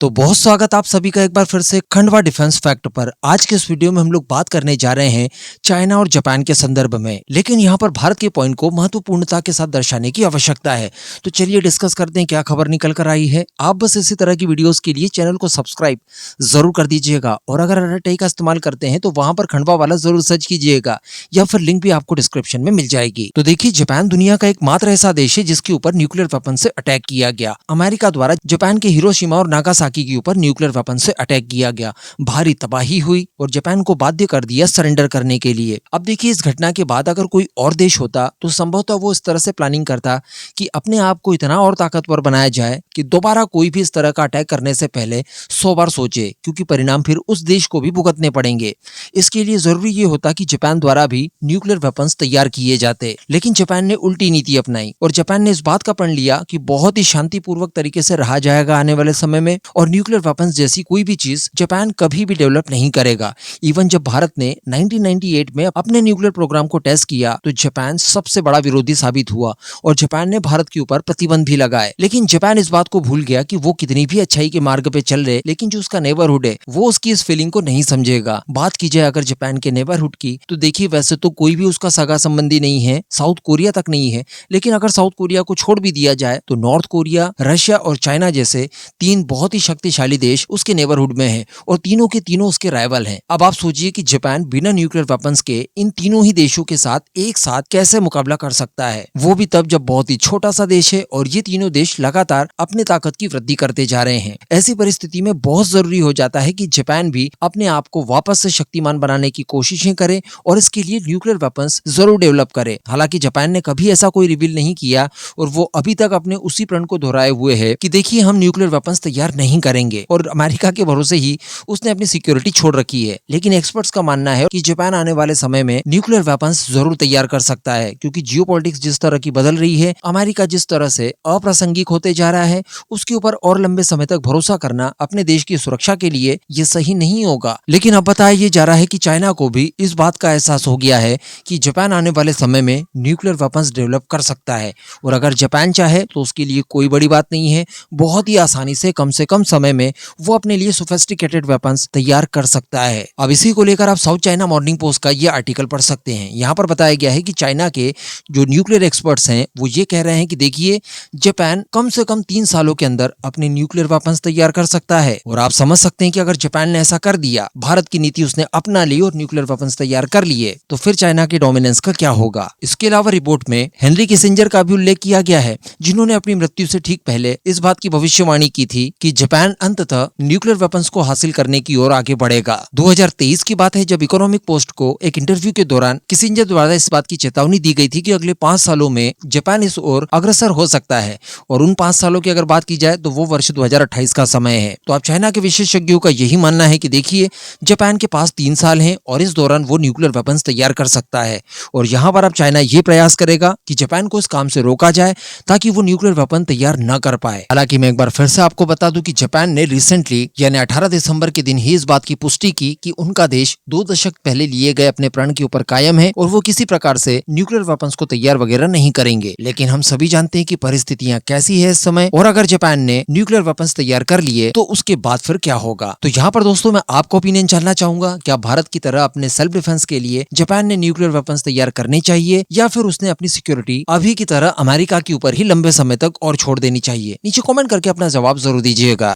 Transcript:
तो बहुत स्वागत आप सभी का एक बार फिर से खंडवा डिफेंस फैक्ट पर। आज के इस वीडियो में हम लोग बात करने जा रहे हैं चाइना और जापान के संदर्भ में, लेकिन यहाँ पर भारत के पॉइंट को महत्वपूर्णता के साथ दर्शाने की आवश्यकता है। तो चलिए डिस्कस करते हैं क्या खबर निकल कर आई है। आप बस इसी तरह की वीडियोस के लिए चैनल को सब्सक्राइब जरूर कर दीजिएगा और अगर RTI का इस्तेमाल करते हैं तो वहां पर खंडवा वाला जरूर सर्च कीजिएगा या फिर लिंक भी आपको डिस्क्रिप्शन में मिल जाएगी। तो देखिए, जापान दुनिया का एकमात्र ऐसा देश है जिसके ऊपर न्यूक्लियर वेपन से अटैक किया गया। अमेरिका द्वारा जापान के हिरोशिमा और नागासाकी के ऊपर न्यूक्लियर वेपन से अटैक किया गया। भारी तबाही हुई और जापान को बाध्य कर दिया सरेंडर करने के लिए। अब देखिए, इस घटना के बाद अगर कोई और देश होता तो संभवतः वो इस तरह से प्लानिंग करता कि अपने आप को इतना और ताकतवर बनाया जाए कि दोबारा कोई भी इस तरह का अटैक करने से पहले 100 बार सोचे, क्योंकि परिणाम फिर उस देश को भी भुगतने पड़ेंगे। इसके लिए जरूरी ये होता कि जापान द्वारा भी न्यूक्लियर वेपन्स तैयार किए जाते, लेकिन जापान ने उल्टी नीति अपनाई और जापान ने इस बात का प्रण लिया कि बहुत ही शांतिपूर्वक तरीके से रहा जाएगा आने वाले समय में, और न्यूक्लियर वेपन्स जैसी कोई भी चीज जापान कभी भी डेवलप नहीं करेगा। इवन जब भारत ने 1998 में अपने न्यूक्लियर प्रोग्राम को टेस्ट किया तो जापान सबसे बड़ा विरोधी साबित हुआ और जापान ने भारत के ऊपर प्रतिबंध भी लगाए। लेकिन जापान इस बात को भूल गया कि वो कितनी भी अच्छाई के मार्ग पे चल रहे, लेकिन जो उसका नेबरहुड है वो उसकी इस फीलिंग को नहीं समझेगा। बात की जाए अगर जापान के नेबरहुड की, तो देखिए वैसे तो कोई भी उसका सगा संबंधी नहीं है, साउथ कोरिया तक नहीं है, लेकिन अगर साउथ कोरिया को छोड़ भी दिया जाए तो नॉर्थ कोरिया, रशिया और चाइना जैसे तीन बहुत ही शक्तिशाली देश उसके नेबरहुड में हैं और तीनों के तीनों उसके राइवल हैं। अब आप सोचिए कि जापान बिना न्यूक्लियर वेपन्स के इन तीनों ही देशों के साथ एक साथ कैसे मुकाबला कर सकता है, वो भी तब जब बहुत ही छोटा सा देश है और ये तीनों देश लगातार अपनी ताकत की वृद्धि करते जा रहे हैं। ऐसी परिस्थिति में बहुत जरूरी हो जाता है कि जापान भी अपने आप को वापस से शक्तिमान बनाने की कोशिशें करे और इसके लिए न्यूक्लियर वेपन्स जरूर डेवलप करे। हालांकि जापान ने कभी ऐसा कोई रिवील नहीं किया और वो अभी तक अपने उसी प्रण को दोहराए हुए है कि देखिए हम न्यूक्लियर वेपन्स तैयार नहीं करेंगे, और अमेरिका के भरोसे ही उसने अपनी सिक्योरिटी छोड़ रखी है। लेकिन एक्सपर्ट्स का मानना है कि जापान आने वाले समय में न्यूक्लियर वेपन्स जरूर तैयार कर सकता है, क्योंकि जियोपॉलिटिक्स जिस तरह की बदल रही है, अमेरिका जिस तरह से अप्रासंगिक होते जा रहा है, उसके ऊपर और लंबे समय तक भरोसा करना अपने देश की सुरक्षा के लिए ये सही नहीं होगा। लेकिन अब बताया ये जा रहा है कि चाइना को भी इस बात का एहसास हो गया है कि जापान आने वाले समय में न्यूक्लियर वेपन्स डेवलप कर सकता है, और अगर जापान चाहे तो उसके लिए कोई बड़ी बात नहीं है। बहुत ही आसानी से कम समय में वो अपने लिए सोफिस्टिकेटेड वेपन्स तैयार कर सकता है। अब इसी को लेकर आप साउथ चाइना मॉर्निंग पोस्ट का ये आर्टिकल पढ़ सकते हैं। यहाँ पर बताया गया है कि चाइना के जो न्यूक्लियर एक्सपर्ट्स हैं वो ये कह रहे हैं कि देखिए जापान कम से कम 3 सालों के अंदर अपने न्यूक्लियर वेपन्स तैयार कर सकता है, और आप समझ सकते हैं कि अगर जापान ने ऐसा कर दिया, भारत की नीति उसने अपना ली और न्यूक्लियर वेपन्स तैयार कर लिए, तो फिर चाइना के डोमिनेंस का क्या होगा। इसके अलावा रिपोर्ट में हेनरी किसिंजर का भी उल्लेख किया गया है, जिन्होंने अपनी मृत्यु से ठीक पहले इस बात की भविष्यवाणी की थी कि जापान अंततः न्यूक्लियर वेपन्स को हासिल करने की ओर आगे बढ़ेगा। 2023 की बात है जब इकोनॉमिक पोस्ट को एक इंटरव्यू के दौरान किसिंजर द्वारा इस बात की चेतावनी दी गई थी कि अगले 5 सालों में जापान इस ओर अग्रसर हो सकता है, और उन 5 सालों की अगर बात की जाए तो वो वर्ष 2028 का समय है। तो अब चाइना के विशेषज्ञों का यही मानना है कि देखिए जापान के पास 3 साल हैं और इस दौरान वो न्यूक्लियर वेपन्स तैयार कर सकता है, और यहाँ पर अब चाइना ये प्रयास करेगा कि जापान को इस काम से रोका जाए ताकि वो न्यूक्लियर वेपन तैयार न कर पाए। हालांकि मैं एक बार फिर से आपको बता दूं कि जापान ने रिसेंटली यानी 18 दिसंबर के दिन ही इस बात की पुष्टि की कि उनका देश 2 दशक पहले लिए गए अपने प्रण के ऊपर कायम है और वो किसी प्रकार से न्यूक्लियर वेपन्स को तैयार वगैरह नहीं करेंगे। लेकिन हम सभी जानते हैं कि परिस्थितियां कैसी है इस समय, और अगर जापान ने न्यूक्लियर वेपन्स तैयार कर लिए तो उसके बाद फिर क्या होगा। तो यहाँ पर दोस्तों मैं आपको ओपिनियन जानना चाहूंगा, क्या भारत की तरह अपने सेल्फ डिफेंस के लिए जापान ने न्यूक्लियर वेपन्स तैयार करने चाहिए, या फिर उसने अपनी सिक्योरिटी अभी की तरह अमेरिका के ऊपर ही लंबे समय तक और छोड़ देनी चाहिए। नीचे कमेंट करके अपना जवाब जरूर दीजिएगा।